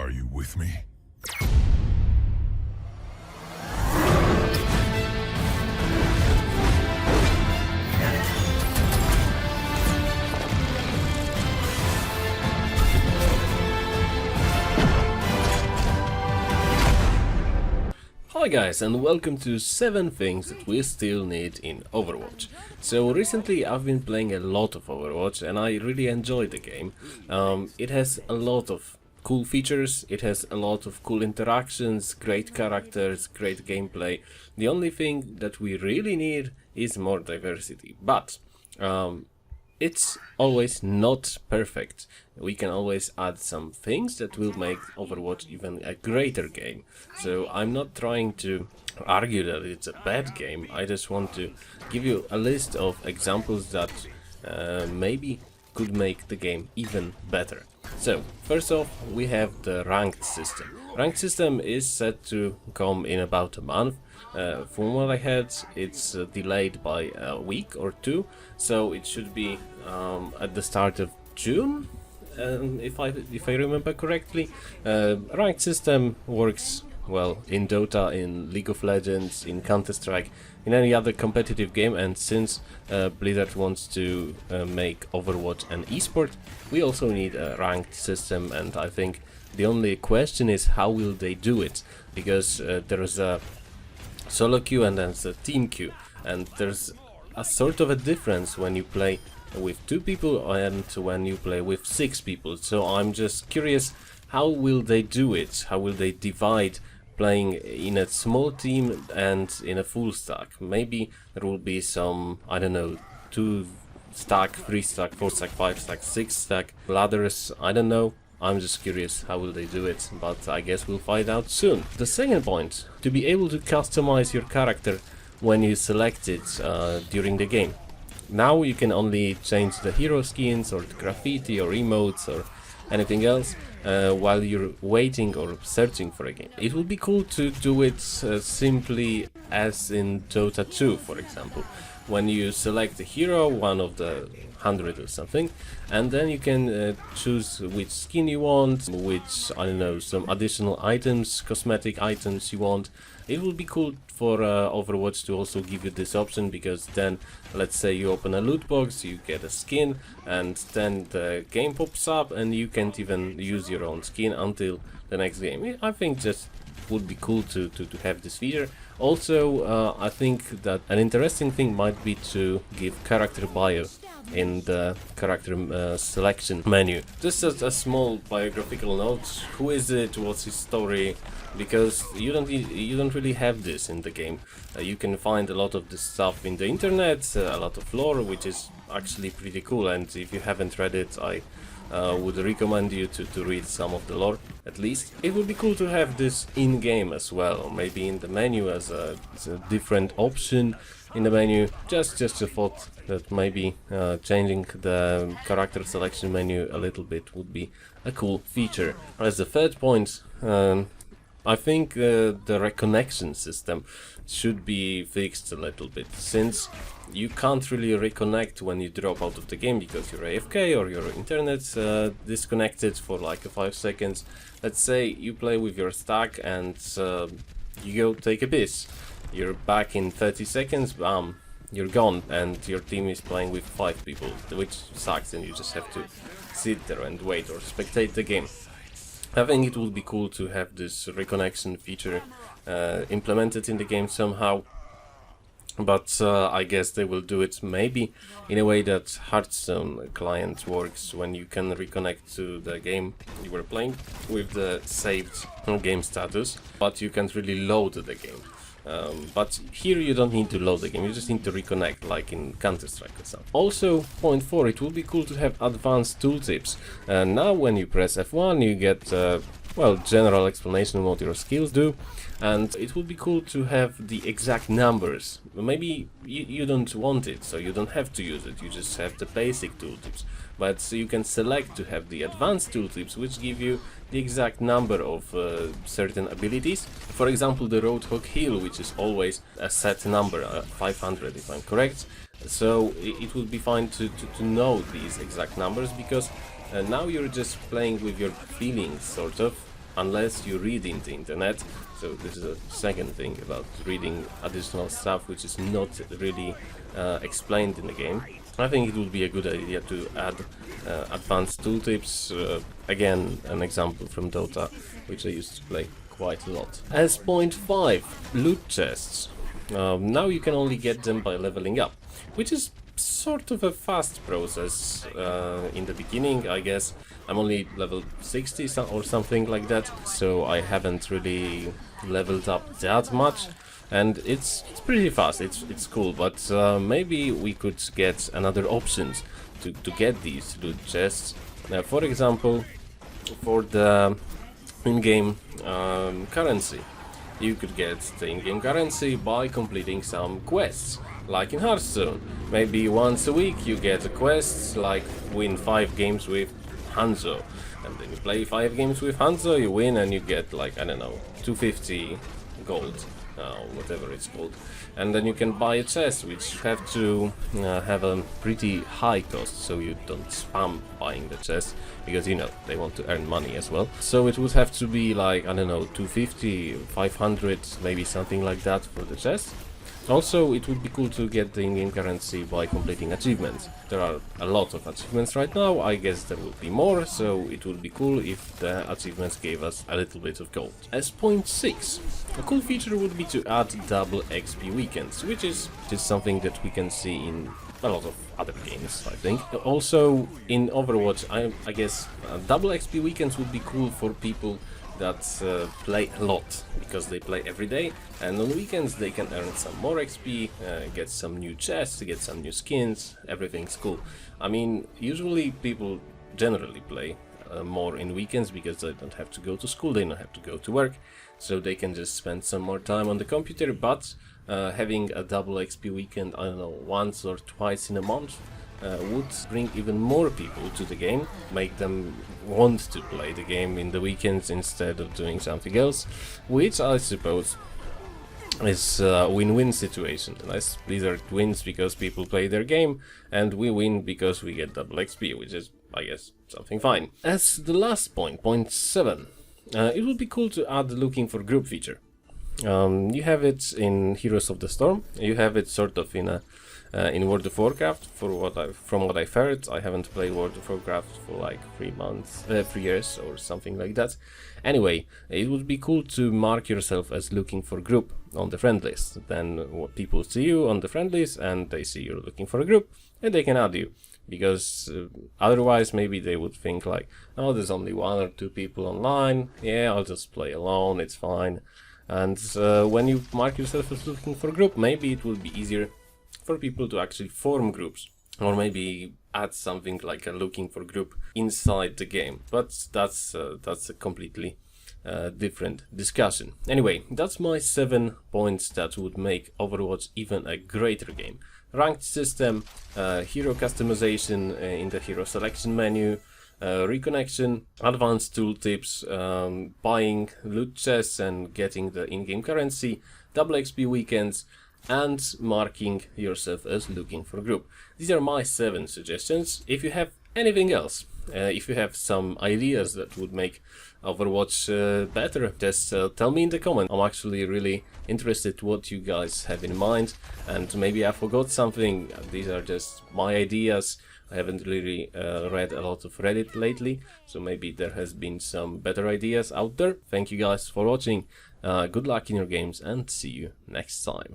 Are you with me? Hi guys, and welcome to 7 things that we still need in Overwatch. So recently I've been playing a lot of Overwatch and I really enjoy the game. It has a lot of cool features, it has a lot of cool interactions, great characters, great gameplay. The only thing that we really need is more diversity, but it's always not perfect. We can always add some things that will make Overwatch even a greater game. So I'm not trying to argue that it's a bad game, I just want to give you a list of examples that maybe could make the game even better. So, first off, we have the ranked system. Ranked system is set to come in about a month. From what I heard, it's delayed by a week or two, so it should be at the start of June, if I remember correctly. Ranked system works well in Dota, in League of Legends, in Counter-Strike, in any other competitive game, and since Blizzard wants to make Overwatch an esport, we also need a ranked system, and I think the only question is how will they do it, because there is a solo queue and then a team queue, and there's a sort of a difference when you play with 2 people and when you play with 6 people. So I'm just curious, how will they do it? How will they divide playing in a small team and in a full stack? Maybe there will be some, I don't know, 2 stack, 3 stack, 4 stack, 5 stack, 6 stack ladders, I don't know. I'm just curious how will they do it, but I guess we'll find out soon. The second point, to be able to customize your character when you select it during the game. Now you can only change the hero skins or the graffiti or emotes or anything else while you're waiting or searching for a game. It would be cool to do it simply as in Dota 2, for example. When you select a hero, one of the 100 or something, and then you can choose which skin you want, which, I don't know, some additional items, cosmetic items you want. It would be cool for Overwatch to also give you this option, because then, let's say you open a loot box, you get a skin, and then the game pops up and you can't even use your own skin until the next game. I think just would be cool to have this feature. Also, I think that an interesting thing might be to give character bio in the character selection menu. Just as a small biographical note: who is it, what's his story, because you don't really have this in the game. You can find a lot of this stuff in the internet, a lot of lore, which is actually pretty cool, and if you haven't read it, I would recommend you to read some of the lore, at least. It would be cool to have this in-game as well, or maybe in the menu as a different option in the menu. Just a thought that maybe changing the character selection menu a little bit would be a cool feature. As the third point, I think the reconnection system should be fixed a little bit, since you can't really reconnect when you drop out of the game because you're AFK or your internet's disconnected for like 5 seconds. Let's say you play with your stack and you go take a piss. You're back in 30 seconds, bam, you're gone, and your team is playing with 5 people, which sucks, and you just have to sit there and wait or spectate the game. I think it would be cool to have this reconnection feature implemented in the game somehow, but I guess they will do it maybe in a way that Hearthstone client works, when you can reconnect to the game you were playing with the saved game status, but you can't really load the game. But here you don't need to load the game, you just need to reconnect, like in Counter-Strike or something. Also, point 4, it would be cool to have advanced tooltips. Now when you press F1 you get, well, general explanation of what your skills do, and it would be cool to have the exact numbers. Maybe you don't want it, so you don't have to use it, you just have the basic tooltips. But you can select to have the advanced tooltips, which give you the exact number of certain abilities. For example, the Roadhog heal, which is always a set number, 500 if I'm correct. So it would be fine to know these exact numbers, because now you're just playing with your feelings, sort of. unless you read in the internet. So this is a second thing about reading additional stuff which is not really explained in the game. I think it would be a good idea to add advanced tooltips. Again, an example from Dota, which I used to play quite a lot. As point 5, loot chests. Now you can only get them by leveling up, which is sort of a fast process in the beginning, I guess. I'm only level 60 or something like that, so I haven't really leveled up that much, and it's pretty fast, it's cool, but maybe we could get another options to get these loot chests. For example, for the in-game currency. You could get the in-game currency by completing some quests, like in Hearthstone. Maybe once a week you get a quest, like win 5 games with Hanzo. And then you play 5 games with Hanzo, you win and you get like, I don't know, 250 gold, whatever it's called. And then you can buy a chest, which have to have a pretty high cost, so you don't spam buying the chest, because you know, they want to earn money as well. So it would have to be like, I don't know, 250, 500, maybe something like that for the chest. Also, it would be cool to get the in-game currency by completing achievements. There are a lot of achievements right now, I guess there would be more, so it would be cool if the achievements gave us a little bit of gold. As point 6, a cool feature would be to add double XP weekends, which is something that we can see in a lot of other games, I think. Also, in Overwatch, I guess double XP weekends would be cool for people that play a lot, because they play every day, and on weekends they can earn some more XP, get some new chests, get some new skins, everything's cool. I mean, usually people generally play more in weekends because they don't have to go to school, they don't have to go to work, so they can just spend some more time on the computer, but having a double XP weekend, I don't know, once or twice in a month, would bring even more people to the game, make them want to play the game in the weekends instead of doing something else, which I suppose is a win-win situation. Nice, Blizzard wins because people play their game, and we win because we get double XP, which is, I guess, something fine. As the last point, point 7, it would be cool to add the looking for group feature. You have it in Heroes of the Storm, you have it sort of in World of Warcraft. From what I've heard, I haven't played World of Warcraft for like 3 years or something like that. Anyway, it would be cool to mark yourself as looking for group on the friend list. Then people see you on the friend list and they see you're looking for a group and they can add you. Because otherwise maybe they would think like, oh, there's only 1 or 2 people online, yeah, I'll just play alone, it's fine. And when you mark yourself as looking for a group, maybe it will be easier for people to actually form groups, or maybe add something like a looking for group inside the game. But that's a completely different discussion. Anyway, that's my 7 points that would make Overwatch even a greater game. Ranked system, hero customization in the hero selection menu, reconnection, advanced tooltips, buying loot chests and getting the in-game currency, double XP weekends, and marking yourself as looking for group. These are my 7 suggestions. If you have anything else, if you have some ideas that would make Overwatch better, just tell me in the comments. I'm actually really interested what you guys have in mind, and maybe I forgot something. These are just my ideas. I haven't really read a lot of Reddit lately, so maybe there has been some better ideas out there. Thank you guys for watching. Good luck in your games and see you next time.